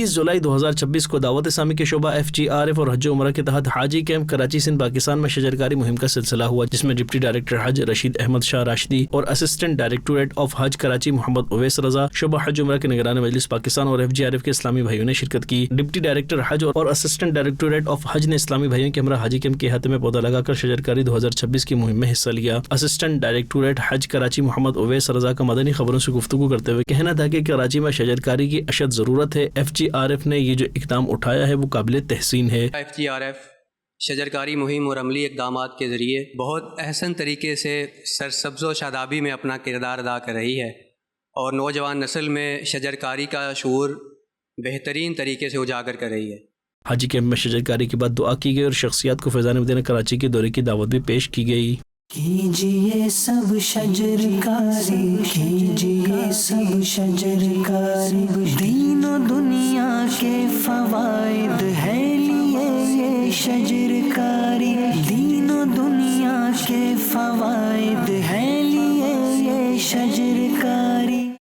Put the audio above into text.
20 जुलाई 2026 को दावत इस्लामी के शोबा FGRF और हज उमरा के तहत हाजी कैंप कराची सिंध पाकिस्तान में शजरकारी मुहिम का सिलसिला हुआ, जिसमें डिप्टी डायरेक्टर हज रशीद अहमद शाह राशिदी और असिस्टेंट डायरेक्टोरेट ऑफ हज कराची मोहम्मद उवैस रजा, शोबा हज उमरा के निगरान मजलिस पाकिस्तान और FGRF के इस्लामी भाइयों ने शिरकत की। डिप्टी डायरेक्टर हज और असिस्टेंट डायरेक्टोरेट ऑफ हज ने इस्लामी भाइयों के हमरा हाजी कैंप के हाथ में पौधा लगाकर शजरकारी 2026 की मुहिम में हिस्सा लिया। असिस्टेंट डायरेक्टोरेट हज कराची मोहम्मद उवैस रजा का मदनी खबरों से गुफ्तगू करते हुए कहना था कि कराची में शजरकारी की अशद ज़रूरत है। FGRF ने ये जो इक़दाम उठाया है वो काबिल तहसीन है। FGRF शजरकारी मुहिम और अमली इक़दामात के ज़रिए बहुत अहसन तरीके से सरसब्ज़ व शादाबी में अपना किरदार अदा कर रही है और नौजवान नस्ल में शजरकारी का शऊर बेहतरीन तरीके से उजागर कर रही है। हाजी कैंप में शजरकारी के बाद दुआ की गई और शख्सियात को फैज़ान मदीना कराची के दौरे की दावत भी पेश की गई। कीजिए सब शजरकारी, कीजिए सब शजरकारी, दीन और दुनिया के फवाइद है।